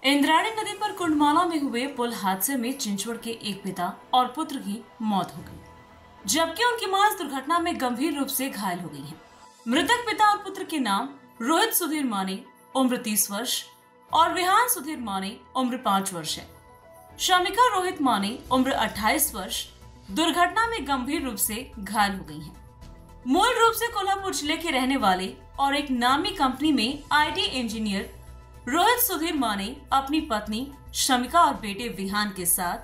इंद्राणी नदी पर कुंडमाला में हुए पुल हादसे में चिंचवड़ के एक पिता और पुत्र की मौत हो गई, जबकि उनकी मां इस दुर्घटना में गंभीर रूप से घायल हो गई है। मृतक पिता और पुत्र के नाम रोहित सुधीर माने, उम्र 30 वर्ष और विहान सुधीर माने, उम्र 5 वर्ष है। शमिका रोहित माने, उम्र 28 वर्ष, दुर्घटना में गंभीर रूप से घायल हो गई हैं। मूल रूप से कोल्हापुर जिले के रहने वाले और एक नामी कंपनी में आईटी इंजीनियर रोहित सुधीर माने अपनी पत्नी शमिका और बेटे विहान के साथ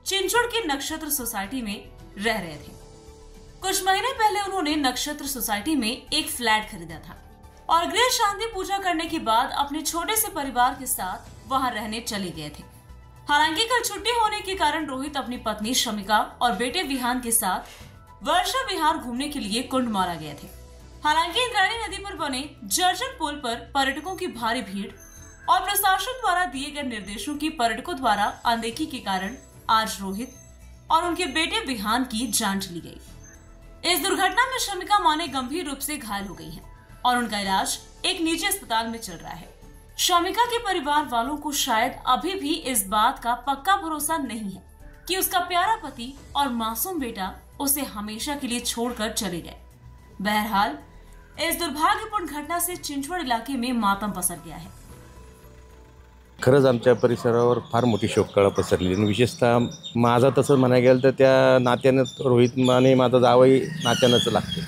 चिंचवड़ के नक्षत्र सोसाइटी में रह रहे थे। कुछ महीने पहले उन्होंने नक्षत्र सोसाइटी में एक फ्लैट खरीदा था और गृह शांति पूजा करने के बाद अपने छोटे से परिवार के साथ वहां रहने चले गए थे। हालांकि कल छुट्टी होने के कारण रोहित अपनी पत्नी शमिका और बेटे विहान के साथ वर्षा विहार घूमने के लिए कुंडमाला गए थे। हालांकि इंद्राणी नदी पर बने जर्जर पुल पर पर्यटकों की भारी भीड़ और प्रशासन द्वारा दिए गए निर्देशों की पर्यटकों द्वारा अनदेखी के कारण आज रोहित और उनके बेटे विहान की जान चली गई। इस दुर्घटना में शमिका माने गंभीर रूप से घायल हो गई हैं और उनका इलाज एक निजी अस्पताल में चल रहा है। शमिका के परिवार वालों को शायद अभी भी इस बात का पक्का भरोसा नहीं है कि उसका प्यारा पति और मासूम बेटा उसे हमेशा के लिए छोड़कर चले गए। बहरहाल इस दुर्भाग्यपूर्ण घटना से चिंचवड़ इलाके में मातम पसर गया है। खरंच आमच्या परिसरावर फार मोठी शोककळा पसरली आणि विशेषतः माझा तसं म्हणायला गेलं तर त्या नात्यानं रोहित माने माझा जावई नात्यानंच लागते।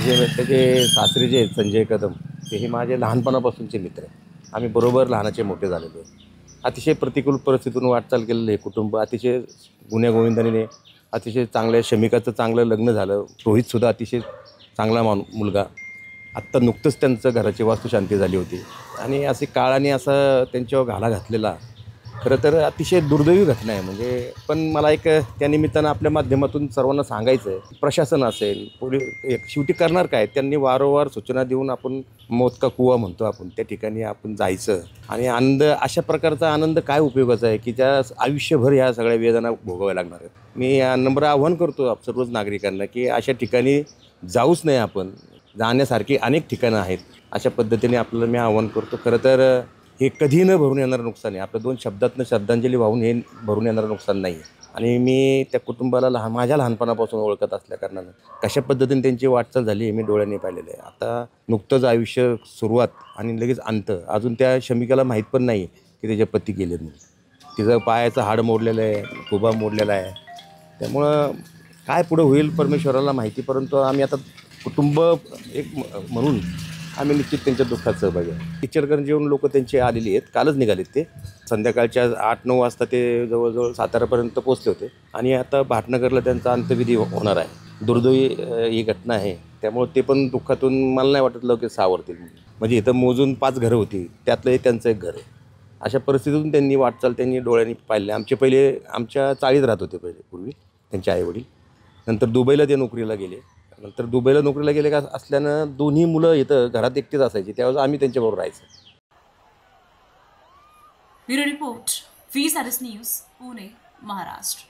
जे त्याचे सासरे जे संजय कदम हे माझे लहानपणापासूनचे मित्र आहेत। आम्ही बरोबर लहानाचे मोठे झालेलो आहे। अतिशय प्रतिकूल परिस्थितीतून वाटचाल केलेलं हे कुटुंब अतिशय गुण्यागोविंदाने अतिशय चांगल्या शमिकाचं चांगलं लग्न झालं। रोहितसुद्धा अतिशय चांगला मुलगा। आत्ता नुकतंच त्यांचं घराची वास्तुशांती झाली होती आणि असे काळाने असा त्यांच्यावर घाला घातलेला खरं तर अतिशय दुर्दैवी घटना आहे। म्हणजे पण मला एक त्या निमित्तानं आपल्या माध्यमातून सर्वांना सांगायचं आहे, प्रशासन असेल पोलीस शेवटी करणार काय, त्यांनी वारंवार सूचना देऊन आपण मौत का कुवा म्हणतो आपण त्या ठिकाणी आपण जायचं आणि आनंद अशा प्रकारचा आनंद काय उपयोगाचा आहे की त्या आयुष्यभर ह्या सगळ्या वेदना भोगाव्या लागणार आहेत। मी या नम्र आव्हान करतो सर्वच नागरिकांना की अशा ठिकाणी जाऊच नाही। आपण जाण्यासारखी अनेक ठिकाणं आहेत। अशा पद्धतीने आपल्याला मी आव्हान करतो। खरं तर हे कधी न भरून येणारं नुकसान आहे। आपल्या 2 शब्दातनं श्रद्धांजली वाहून हे भरून येणारं नुकसान नाही आहे आणि मी त्या कुटुंबाला माझ्या लहानपणापासून ओळखत असल्या कारणानं कशा पद्धतीने त्यांची वाटचाल झाली हे मी डोळ्यांनी पाहिलेलं आहे। आता नुकतंच आयुष्य सुरुवात आणि लगेच अंत। अजून त्या शमिकाला माहीत पण नाही की त्याचे पती गेलेत म्हणून। तिचं पायाचं हाड मोडलेलं आहे, खुबा मोडलेला आहे। त्यामुळं काय पुढे होईल परमेश्वराला माहिती, परंतु आम्ही आता कुटुंब एक म्हणून आम्ही निश्चित त्यांच्या दुःखात सहभागी आहे। इचलकरंजी येऊन लोक त्यांचे आलेली आहेत, कालच निघालेत ते। संध्याकाळच्या 8-9 वाजता ते जवळजवळ सातारापर्यंत पोहोचले होते आणि आता भाटनगरला त्यांचा अंत्यविधी होणार आहे। दुर्दैवी ही घटना आहे, त्यामुळे ते पण दुःखातून मला नाही वाटत लवकर सावरतील। म्हणजे इथं मोजून 5 घरं होती, त्यातलं हे त्यांचं एक घर आहे। अशा परिस्थितीतून त्यांनी वाटचाल त्यांनी डोळ्यांनी पाहिले। आमचे पहिले आमच्या चाळीत राहत होते पहिले पूर्वी त्यांचे आईवडील, नंतर दुबईला ते नोकरीला गेले। नंतर दुबईला नोकरीला गेले का असल्यानं दोन्ही मुलं इथं घरात एकटेच असायची, त्यावेळेस आम्ही त्यांच्याबरोबर राहायचो। Bureau report, V-SARIS news, Pune, Maharashtra.